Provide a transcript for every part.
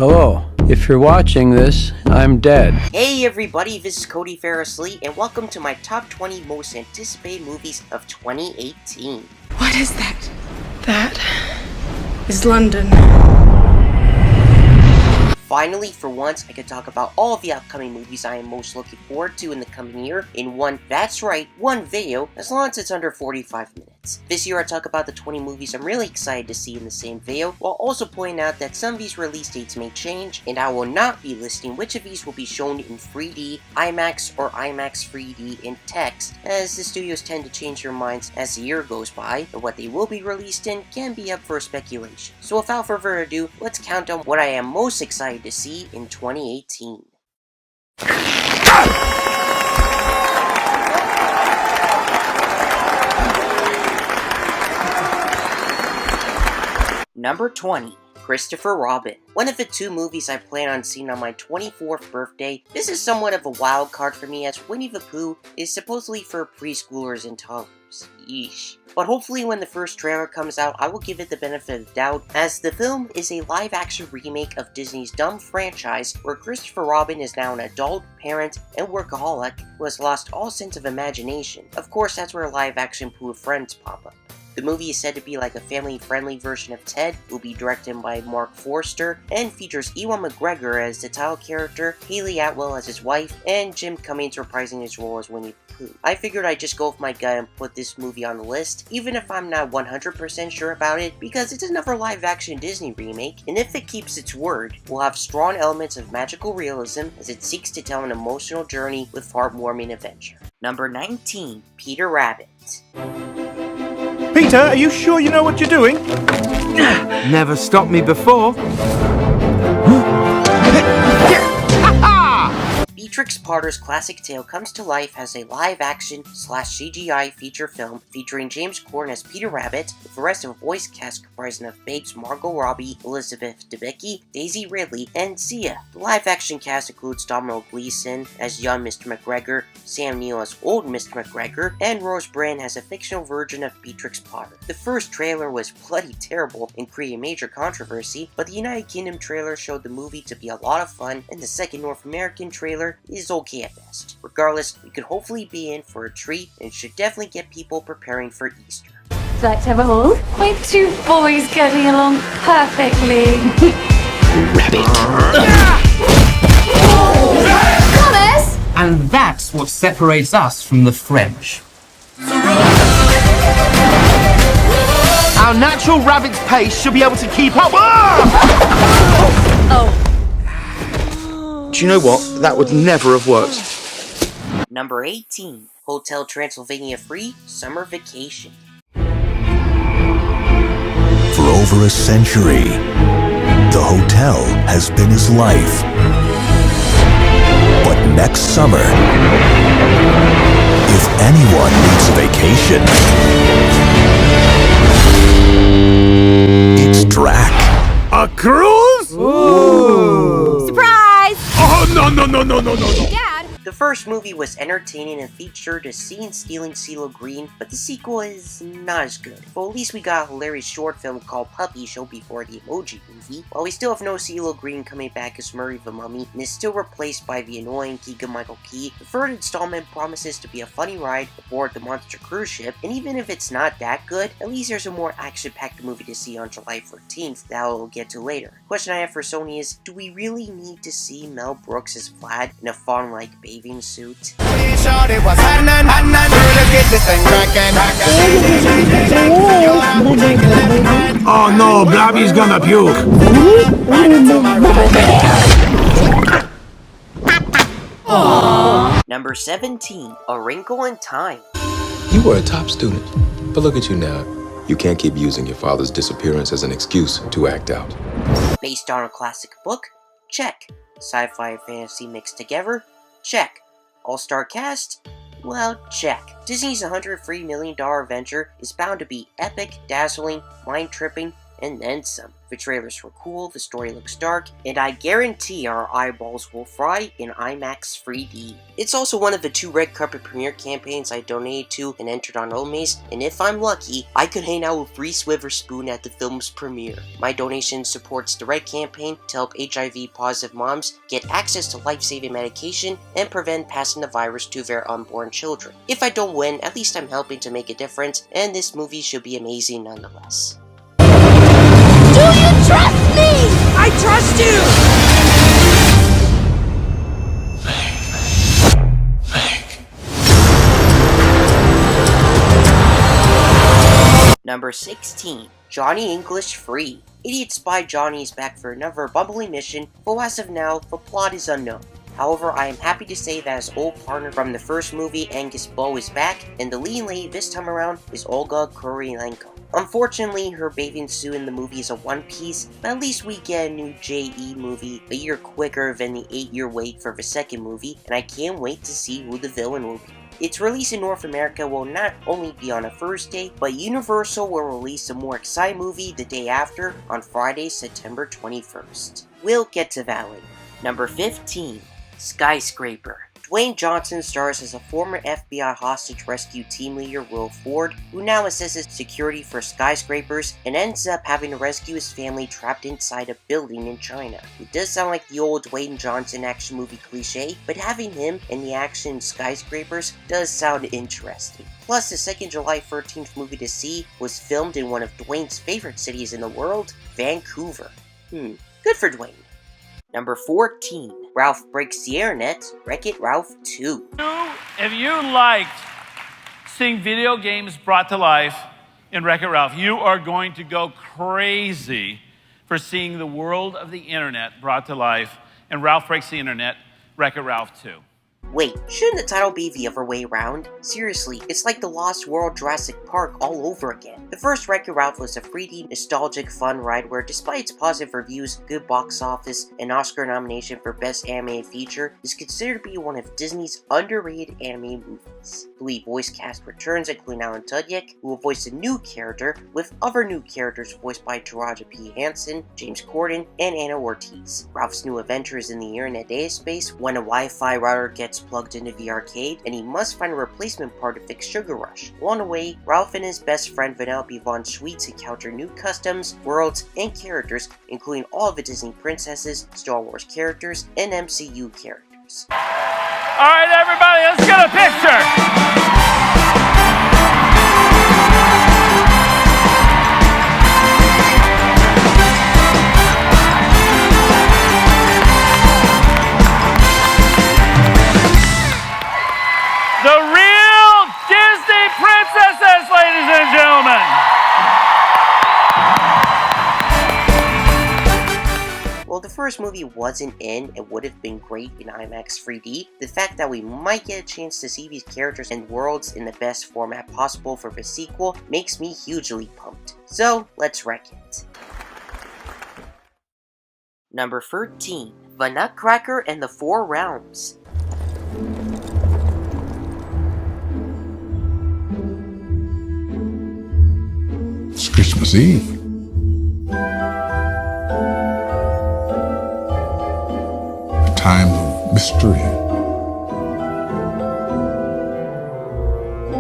Hello. If you're watching this, I'm dead. Hey everybody, this is Cody Fairless-Lee, and welcome to my top 20 most anticipated movies of 2018. What is that? That is London. Finally, for once, I can talk about all of the upcoming movies I am most looking forward to in the coming year in one video, as long as it's under 45 minutes. This year I talk about the 20 movies I'm really excited to see in the same video, while also pointing out that some of these release dates may change, and I will not be listing which of these will be shown in 3D, IMAX, or IMAX 3D in text, as the studios tend to change their minds as the year goes by, and what they will be released in can be up for speculation. So without further ado, let's count down what I am most excited to see in 2018. Number 20. Christopher Robin. One of the two movies I plan on seeing on my 24th birthday. This is somewhat of a wild card for me, as Winnie the Pooh is supposedly for preschoolers and toddlers. Yeesh. But hopefully when the first trailer comes out, I will give it the benefit of the doubt, as the film is a live-action remake of Disney's dumb franchise, where Christopher Robin is now an adult, parent, and workaholic who has lost all sense of imagination. Of course, that's where live-action Pooh friends pop up. The movie is said to be like a family-friendly version of Ted, will be directed by Mark Forster, and features Ewan McGregor as the title character, Haley Atwell as his wife, and Jim Cummings reprising his role as Winnie the Pooh. I figured I'd just go with my gut and put this movie on the list, even if I'm not 100% sure about it, because it's another live-action Disney remake, and if it keeps its word, will have strong elements of magical realism as it seeks to tell an emotional journey with heartwarming adventure. Number 19. Peter Rabbit. Peter, are you sure you know what you're doing? Never stopped me before. Beatrix Potter's classic tale comes to life as a live-action / CGI feature film featuring James Corden as Peter Rabbit, with the rest of a voice cast comprising of Babes Margot Robbie, Elizabeth Debicki, Daisy Ridley, and Sia. The live-action cast includes Domhnall Gleeson as young Mr. McGregor, Sam Neill as old Mr. McGregor, and Rose Byrne as a fictional version of Beatrix Potter. The first trailer was bloody terrible and created major controversy, but the United Kingdom trailer showed the movie to be a lot of fun, and the second North American trailer is okay at best. Regardless, we could hopefully be in for a treat and should definitely get people preparing for Easter. Would you like to have a hold? My two boys getting along perfectly. Rabbit. Thomas! And that's what separates us from the French. Our natural rabbit's pace should be able to keep up. Oh. Do you know what? That would never have worked. Number 18. Hotel Transylvania Free Summer Vacation. For over a century, the hotel has been his life. But next summer, if anyone needs a vacation, it's Drac. A cruise? Ooh. Surprise! Oh, no. Dad! The first movie was entertaining and featured a scene-stealing CeeLo Green, but the sequel is not as good. Well, at least we got a hilarious short film called Puppy Show before the Emoji Movie. While we still have no CeeLo Green coming back as Murray the Mummy, and is still replaced by the annoying Keegan-Michael Key, the third installment promises to be a funny ride aboard the monster cruise ship, and even if it's not that good, at least there's a more action-packed movie to see on July 14th that we'll get to later. The question I have for Sony is, do we really need to see Mel Brooks as Vlad in a fawn-like bathing suit? Oh no, Blobby's gonna puke. Number 17. A Wrinkle in Time. You were a top student, but look at you now. You can't keep using your father's disappearance as an excuse to act out. Based on a classic book? Check. Sci-fi and fantasy mixed together? Check. All-star cast? Well, check. Disney's $103 million venture is bound to be epic, dazzling, mind-tripping, and then some. The trailers were cool, the story looks dark, and I guarantee our eyeballs will fry in IMAX 3D. It's also one of the 2 red carpet premiere campaigns I donated to and entered on Omaze, and if I'm lucky, I could hang out with Reese Witherspoon at the film's premiere. My donation supports the Red campaign to help HIV-positive moms get access to life-saving medication and prevent passing the virus to their unborn children. If I don't win, at least I'm helping to make a difference, and this movie should be amazing nonetheless. Do you trust me? I trust you! Number 16. Johnny English Free. Idiot Spy Johnny is back for another bumbling mission, though as of now, the plot is unknown. However, I am happy to say that his old partner from the first movie, Angus Bow, is back, and the leading lady this time around is Olga Kurylenko. Unfortunately, her bathing suit in the movie is a one-piece, but at least we get a new J.E. movie a year quicker than the 8-year wait for the second movie, and I can't wait to see who the villain will be. Its release in North America will not only be on a Thursday, but Universal will release a more exciting movie the day after, on Friday, September 21st. We'll get to that later. Number 15. Skyscraper. Dwayne Johnson stars as a former FBI hostage rescue team leader, Will Ford, who now assesses security for skyscrapers and ends up having to rescue his family trapped inside a building in China. It does sound like the old Dwayne Johnson action movie cliche, but having him in the action skyscrapers does sound interesting. Plus, the second July 13th movie to see was filmed in one of Dwayne's favorite cities in the world, Vancouver. Good for Dwayne. Number 14. Ralph Breaks the Internet, Wreck-It Ralph 2. If you liked seeing video games brought to life in Wreck-It Ralph, you are going to go crazy for seeing the world of the internet brought to life in Ralph Breaks the Internet, Wreck-It Ralph 2. Wait, shouldn't the title be the other way around? Seriously, it's like the Lost World Jurassic Park all over again. The first Wreck-It Ralph was a 3D nostalgic fun ride where, despite its positive reviews, good box office, and Oscar nomination for Best Animated Feature, is considered to be one of Disney's underrated animated movies. The lead voice cast returns, including Alan Tudyk, who will voice a new character, with other new characters voiced by Taraji P. Henson, James Corden, and Anna Ortiz. Ralph's new adventure is in the internet data space when a Wi-Fi router gets plugged into the arcade, and he must find a replacement part to fix Sugar Rush. Along the way, Ralph and his best friend Vanellope Von Schweetz encounter new customs, worlds, and characters, including all of the Disney princesses, Star Wars characters, and MCU characters. Alright everybody, let's get a picture! The real Disney princesses, ladies and gentlemen! While the first movie wasn't in and would have been great in IMAX 3D, the fact that we might get a chance to see these characters and worlds in the best format possible for the sequel makes me hugely pumped. So, let's wreck it. Number 13. The Nutcracker and the Four Realms. It's Christmas Eve. A time of mystery.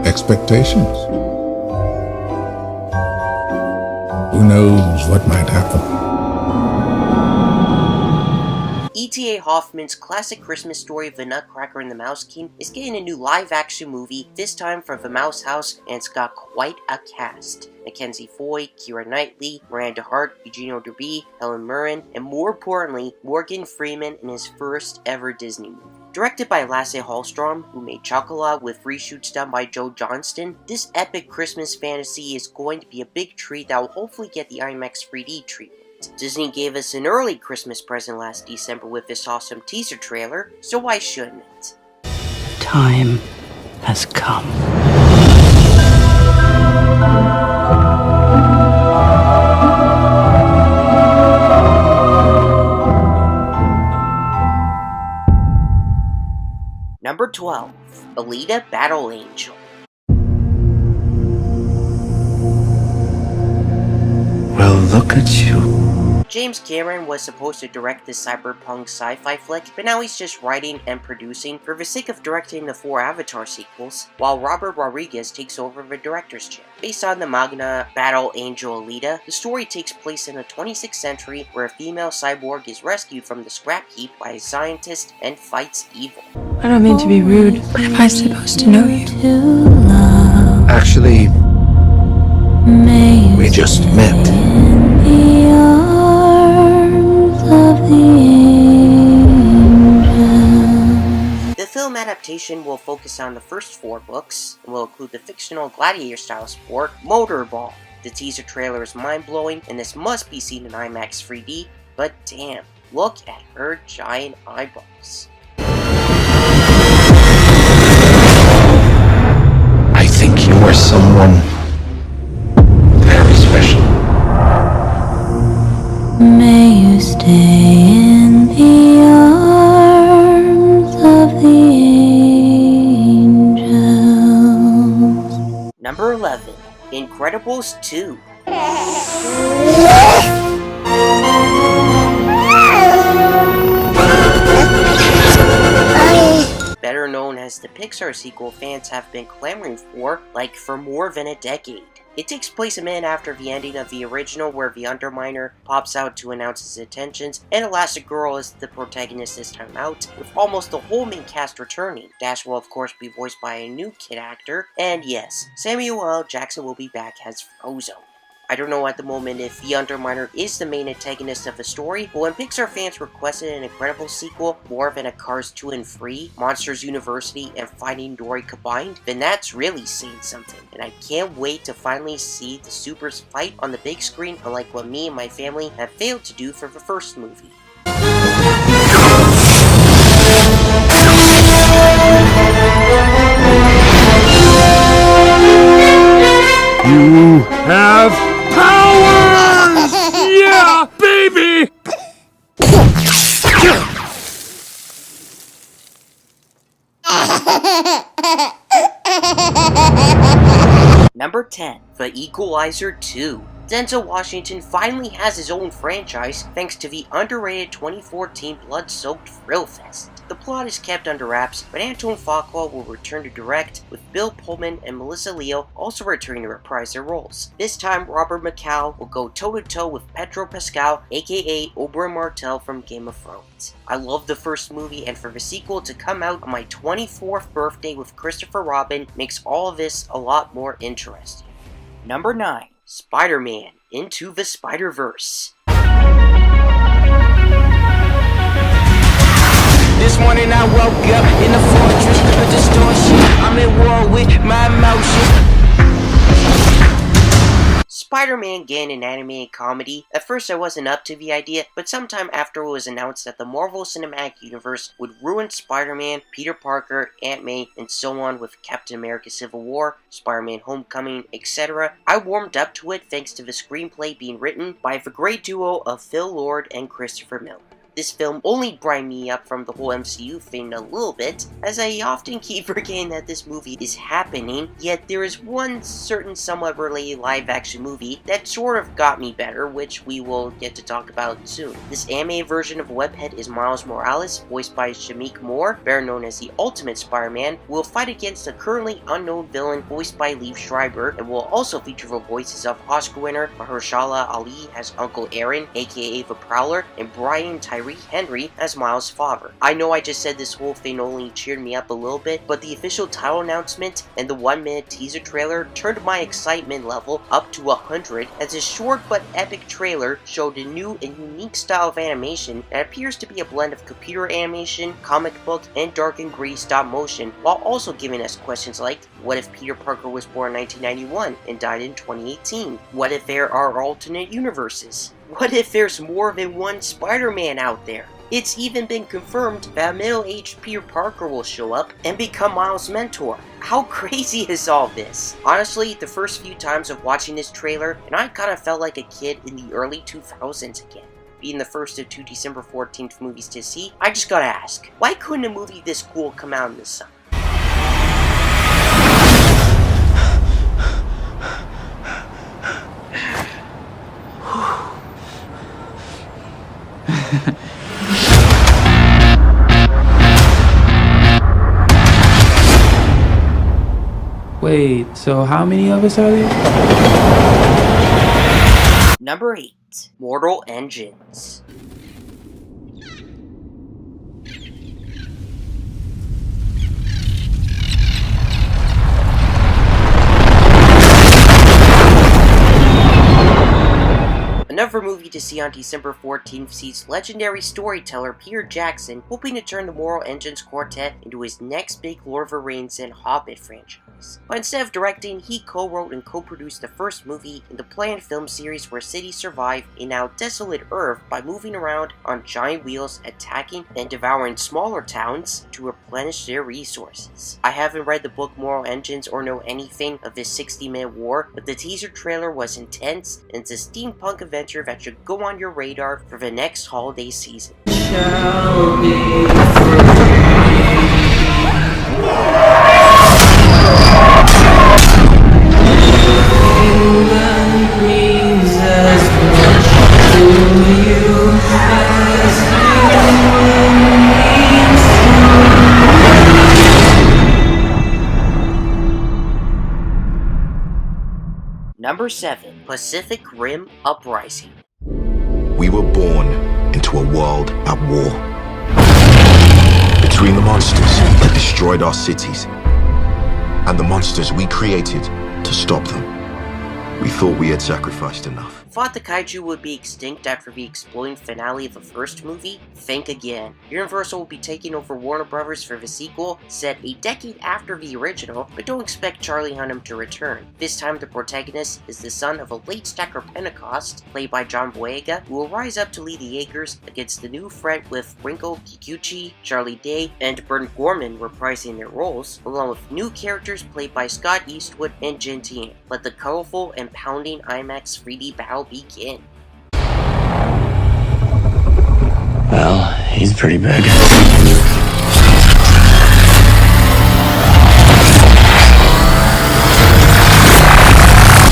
Expectations. Who knows what might happen? E.T.A. Hoffman's classic Christmas story of The Nutcracker and the Mouse King is getting a new live-action movie, this time from the Mouse House, and it's got quite a cast. Mackenzie Foy, Keira Knightley, Miranda Hart, Eugenio Derby, Helen Mirren, and more importantly, Morgan Freeman in his first ever Disney movie. Directed by Lasse Hallström, who made Chocolat with reshoots done by Joe Johnston, this epic Christmas fantasy is going to be a big treat that will hopefully get the IMAX 3D treatment. Disney gave us an early Christmas present last December with this awesome teaser trailer, so why shouldn't it? Time has come. Number 12. Alita Battle Angel. Well, Look at you. James Cameron was supposed to direct this cyberpunk sci-fi flick, but now he's just writing and producing for the sake of directing the 4 Avatar sequels, while Robert Rodriguez takes over the director's chair. Based on the manga Battle Angel Alita, the story takes place in the 26th century where a female cyborg is rescued from the scrap heap by a scientist and fights evil. I don't mean to be rude, but am I supposed to know you? Actually, we just met. The film adaptation will focus on the first 4 books, and will include the fictional gladiator-style sport, Motorball. The teaser trailer is mind-blowing, and this must be seen in IMAX 3D, but damn, look at her giant eyeballs. I think you are someone very special. May you stay in the arms of the angels. Number 11. Incredibles 2. Better known as the Pixar sequel fans have been clamoring for, like, for more than a decade. It takes place a minute after the ending of the original, where the Underminer pops out to announce his intentions, and Elastigirl is the protagonist this time out, with almost the whole main cast returning. Dash will of course be voiced by a new kid actor, and yes, Samuel L. Jackson will be back as Frozone. I don't know at the moment if the Underminer is the main antagonist of the story, but when Pixar fans requested an Incredibles sequel, more than a Cars 2 and 3, Monsters University, and Finding Dory combined, then that's really saying something, and I can't wait to finally see the supers fight on the big screen, unlike what me and my family have failed to do for the first movie. You have powers! Yeah, baby! Number 10. The Equalizer 2. Denzel Washington finally has his own franchise thanks to the underrated 2014 blood-soaked Thrill Fest. The plot is kept under wraps, but Antoine Fuqua will return to direct, with Bill Pullman and Melissa Leo also returning to reprise their roles. This time, Robert McCall will go toe-to-toe with Pedro Pascal, aka Oberyn Martell from Game of Thrones. I love the first movie, and for the sequel to come out on my 24th birthday with Christopher Robin makes all of this a lot more interesting. Number 9. Spider-Man Into the Spider-Verse. This morning I woke up in the fortress of distortion. I'm at war with my emotions. Spider-Man again, an animated comedy. At first I wasn't up to the idea, but sometime after it was announced that the Marvel Cinematic Universe would ruin Spider-Man, Peter Parker, Aunt May, and so on with Captain America Civil War, Spider-Man Homecoming, etc., I warmed up to it thanks to the screenplay being written by the great duo of Phil Lord and Christopher Miller. This film only brightened me up from the whole MCU thing a little bit, as I often keep forgetting that this movie is happening, yet there is one certain somewhat related live-action movie that sort of got me better, which we will get to talk about soon. This animated version of Webhead is Miles Morales, voiced by Shameik Moore, better known as the Ultimate Spider-Man, who will fight against a currently unknown villain voiced by Liev Schreiber, and will also feature the voices of Oscar winner Mahershala Ali as Uncle Aaron, aka the Prowler, and Brian Tyree Henry as Miles' father. I know I just said this whole thing only cheered me up a little bit, but the official title announcement and the 1-minute teaser trailer turned my excitement level up to 100, as this short but epic trailer showed a new and unique style of animation that appears to be a blend of computer animation, comic book, and dark and gritty stop motion, while also giving us questions like, what if Peter Parker was born in 1991 and died in 2018? What if there are alternate universes? What if there's more than one Spider-Man out there? It's even been confirmed that a middle-aged Peter Parker will show up and become Miles' mentor. How crazy is all this? Honestly, the first few times of watching this trailer, and I kinda felt like a kid in the early 2000s again. Being the first of 2 December 14th movies to see, I just gotta ask, why couldn't a movie this cool come out in the summer? Whew. Wait, so how many of us are there? Number 8. Mortal Engines. Another movie to see on December 14th sees legendary storyteller Peter Jackson hoping to turn the Mortal Engines quartet into his next big Lord of the Rings and Hobbit franchise. But instead of directing, he co-wrote and co-produced the first movie in the planned film series where cities survive a now desolate Earth by moving around on giant wheels, attacking and devouring smaller towns to replenish their resources. I haven't read the book Mortal Engines or know anything of this 60-minute war, but the teaser trailer was intense and it's a steampunk adventure that should go on your radar for the next holiday season. Number 7. Pacific Rim Uprising. We were born into a world at war. Between the monsters that destroyed our cities and the monsters we created to stop them, we thought we had sacrificed enough. Thought the kaiju would be extinct after the exploding finale of the first movie? Think again. Universal will be taking over Warner Brothers for the sequel, set a decade after the original, but don't expect Charlie Hunnam to return. This time the protagonist is the son of a late stacker Pentecost, played by John Boyega, who will rise up to lead the Jaegers against the new threat with Rinko Kikuchi, Charlie Day, and Bern Gorman reprising their roles, along with new characters played by Scott Eastwood and Jin Tian. Let the colorful and pounding IMAX 3D battle begin. Well, he's pretty big.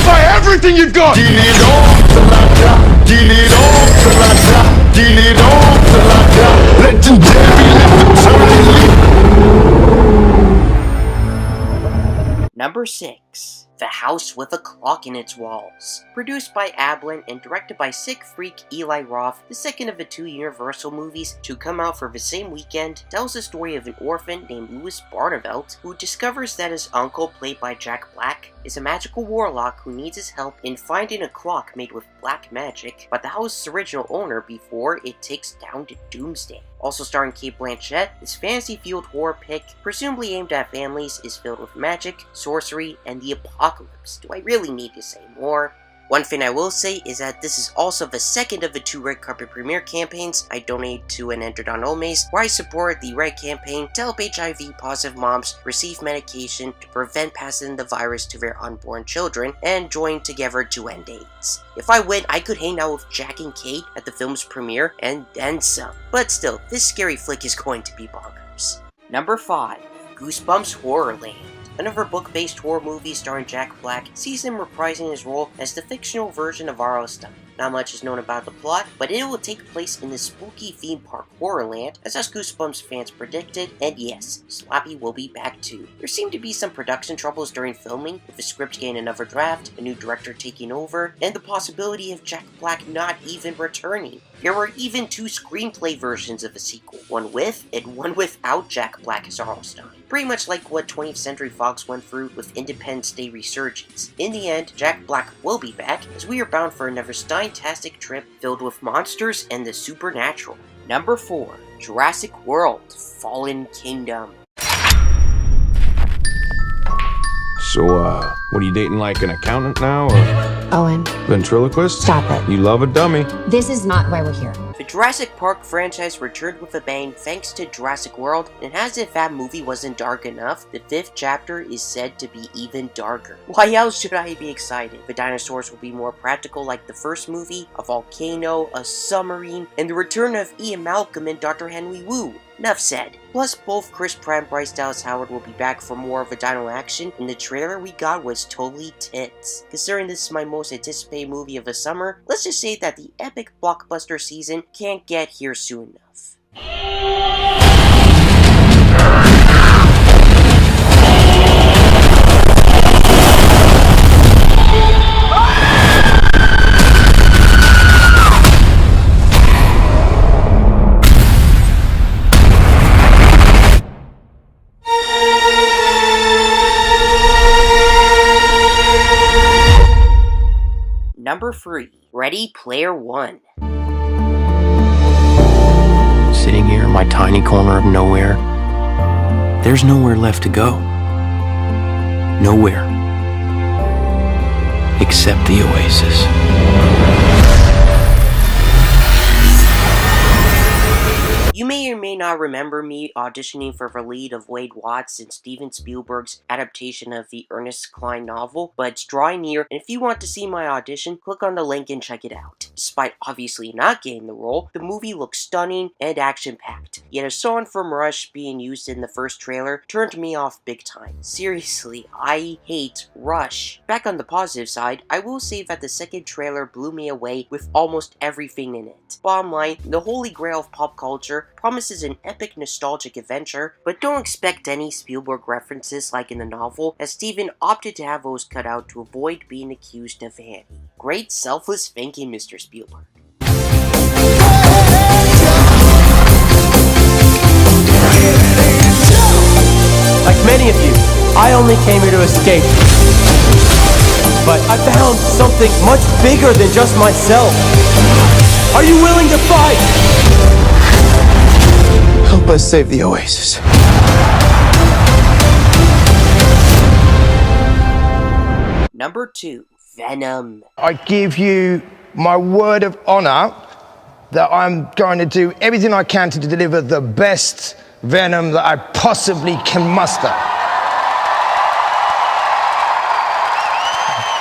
Buy everything you've got! Number 6. The House with a Clock in Its Walls. Produced by Ablin and directed by sick freak Eli Roth, the second of the 2 Universal movies to come out for the same weekend, tells the story of an orphan named Louis Barnevelt who discovers that his uncle, played by Jack Black, is a magical warlock who needs his help in finding a clock made with black magic by the house's original owner before it ticks down to doomsday. Also starring Cate Blanchett, this fantasy-fueled horror pick, presumably aimed at families, is filled with magic, sorcery, and the apocalypse. Do I really need to say more? One thing I will say is that this is also the second of the 2 red carpet premiere campaigns I donated to and entered on Omaze, where I support the red campaign to help HIV-positive moms receive medication to prevent passing the virus to their unborn children and join together to end AIDS. If I win, I could hang out with Jack and Kate at the film's premiere and then some. But still, this scary flick is going to be bonkers. Number 5. Goosebumps Horrorland. Another book-based horror movie starring Jack Black sees him reprising his role as the fictional version of R.L. Stine. Not much is known about the plot, but it will take place in the spooky theme park Horrorland, as us Goosebumps fans predicted, and yes, Slappy will be back too. There seem to be some production troubles during filming, with the script getting another draft, a new director taking over, and the possibility of Jack Black not even returning. There were even 2 screenplay versions of the sequel, one with and one without Jack Black as R.L. Stine. Pretty much like what 20th Century Fox went through with Independence Day Resurgence. In the end, Jack Black will be back, as we are bound for another Stine-tastic trip filled with monsters and the supernatural. Number 4. Jurassic World: Fallen Kingdom. So, what are you dating, like an accountant now, or Owen, ventriloquist? stop it. You love a dummy. This is not why we're here. The Jurassic Park franchise returned with a bang thanks to Jurassic World, and as if that movie wasn't dark enough, the 5th chapter is said to be even darker. Why else should I be excited? The dinosaurs will be more practical like the first movie, a volcano, a submarine, and the return of Ian Malcolm and Dr. Henry Wu. Enough said. Plus, both Chris Pratt and Bryce Dallas Howard will be back for more of a dino action, and the trailer we got was totally tits. Considering this is my most anticipated movie of the summer, let's just say that the epic blockbuster season can't get here soon enough. Number 3. Ready Player One. Sitting here in my tiny corner of nowhere, there's nowhere left to go. Nowhere. Except the oasis. You may or may not remember me auditioning for the lead of Wade Watts in Steven Spielberg's adaptation of the Ernest Cline novel, but it's drawing near, and if you want to see my audition, click on the link and check it out. Despite obviously not getting the role, the movie looks stunning and action-packed, yet a song from Rush being used in the first trailer turned me off big time. Seriously, I hate Rush. Back on the positive side, I will say that the second trailer blew me away with almost everything in it. Bottom line, the holy grail of pop culture promises an epic nostalgic adventure, but don't expect any Spielberg references like in the novel, as Steven opted to have those cut out to avoid being accused of vanity. Great selfless thinking, Mr. Spielberg. Like many of you, I only came here to escape. But I found something much bigger than just myself. Are you willing to fight? Help us save the oasis. Number 2. Venom. I give you my word of honor that I'm going to do everything I can to deliver the best Venom that I possibly can muster.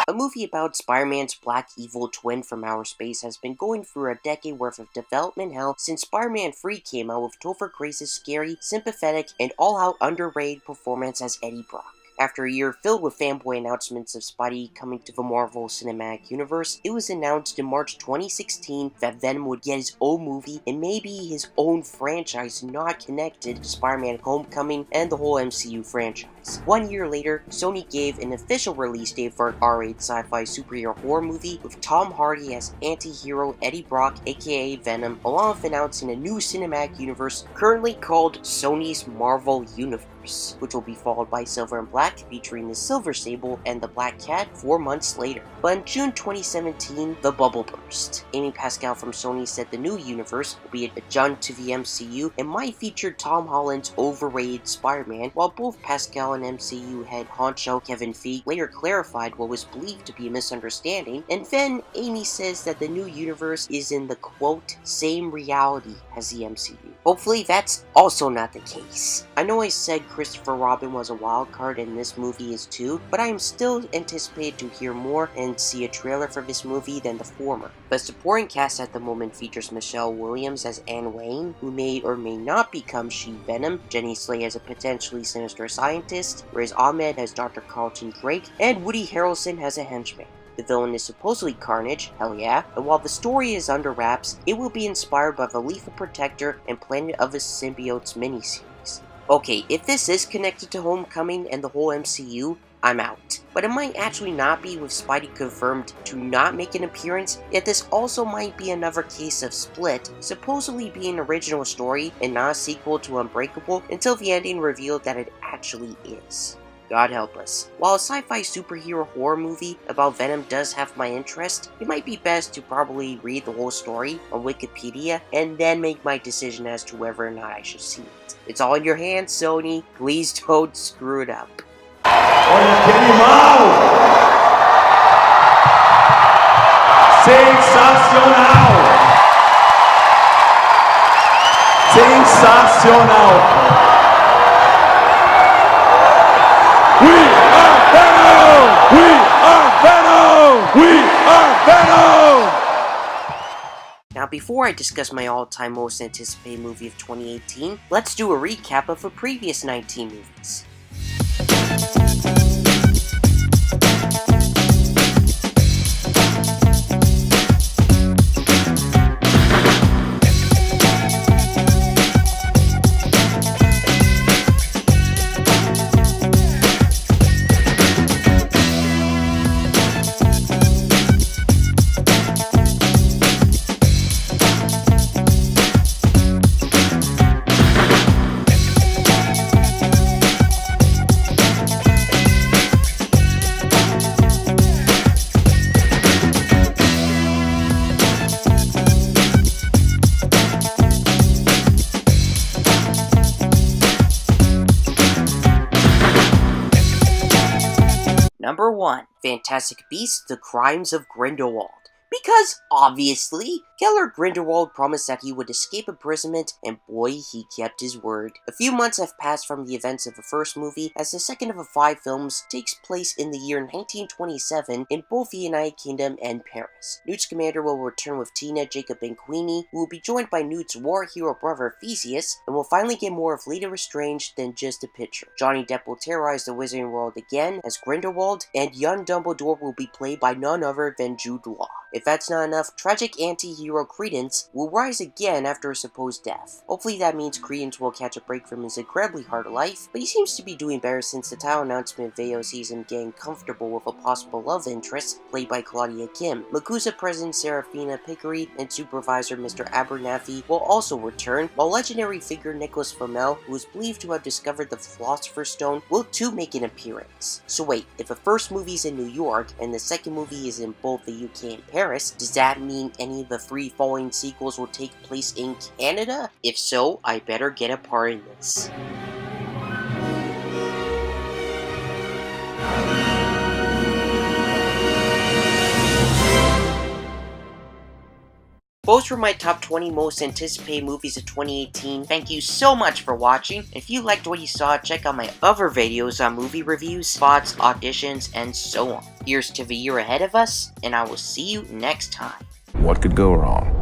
A movie about Spider-Man's black evil twin from outer space has been going through a decade worth of development hell since Spider-Man 3 came out with Topher Grace's scary, sympathetic, and all-out underrated performance as Eddie Brock. After a year filled with fanboy announcements of Spidey coming to the Marvel Cinematic Universe, it was announced in March 2016 that Venom would get his own movie and maybe his own franchise not connected to Spider-Man Homecoming and the whole MCU franchise. 1 year later, Sony gave an official release date for an R-rated sci-fi superhero horror movie with Tom Hardy as anti-hero Eddie Brock aka Venom, along with announcing a new cinematic universe currently called Sony's Marvel Universe, which will be followed by Silver and Black featuring the Silver Sable and the Black Cat 4 months later. But in June 2017, the bubble burst. Amy Pascal from Sony said the new universe will be an adjunct to the MCU and might feature Tom Holland's overrated Spider-Man, while both Pascal and MCU head honcho Kevin Feige later clarified what was believed to be a misunderstanding, and then Amy says that the new universe is in the quote, same reality as the MCU. Hopefully that's also not the case. I know I said Christopher Robin was a wild card and this movie is too, but I am still anticipated to hear more and see a trailer for this movie than the former. The supporting cast at the moment features Michelle Williams as Anne Wayne, who may or may not become She-Venom, Jenny Slate as a potentially sinister scientist, Riz Ahmed as Dr. Carlton Drake, and Woody Harrelson as a henchman. The villain is supposedly Carnage, hell yeah, and while the story is under wraps, it will be inspired by the Lethal Protector and Planet of the Symbiotes miniseries. Okay, if this is connected to Homecoming and the whole MCU, I'm out. But it might actually not be, with Spidey confirmed to not make an appearance, yet this also might be another case of Split, supposedly being an original story and not a sequel to Unbreakable, until the ending revealed that it actually is. God help us. While a sci-fi superhero horror movie about Venom does have my interest, it might be best to probably read the whole story on Wikipedia and then make my decision as to whether or not I should see it. It's all in your hands, Sony. Please don't screw it up. Sensacional! Sensacional! We are Venom! We are Venom! We are Venom! Now before I discuss my all-time most anticipated movie of 2018, let's do a recap of the previous 19 movies. Number 1. Fantastic Beasts: The Crimes of Grindelwald. Because, obviously, Killer Grindelwald promised that he would escape imprisonment, and boy, he kept his word. A few months have passed from the events of the first movie, as the second of the 5 films takes place in the year 1927 in both the United Kingdom and Paris. Newt's commander will return with Tina, Jacob, and Queenie, who will be joined by Newt's war hero brother Theseus, and will finally get more of Later Estranged than just a picture. Johnny Depp will terrorize the Wizarding World again as Grindelwald, and young Dumbledore will be played by none other than Jude Law. If that's not enough, tragic anti-hero Credence will rise again after a supposed death. Hopefully that means Credence will catch a break from his incredibly hard life, but he seems to be doing better since the title announcement video sees him getting comfortable with a possible love interest, played by Claudia Kim. MACUSA President Serafina Pickery and Supervisor Mr. Abernathy will also return, while legendary figure Nicholas Flamel, who is believed to have discovered the Philosopher's Stone, will too make an appearance. So wait, if the first movie is in New York, and the second movie is in both the UK and Paris, does that mean any of the 3 following sequels will take place in Canada? If so, I better get a part in this. Those were my top 20 most anticipated movies of 2018. Thank you so much for watching. If you liked what you saw, check out my other videos on movie reviews, spots, auditions, and so on. Here's to the year ahead of us, and I will see you next time. What could go wrong?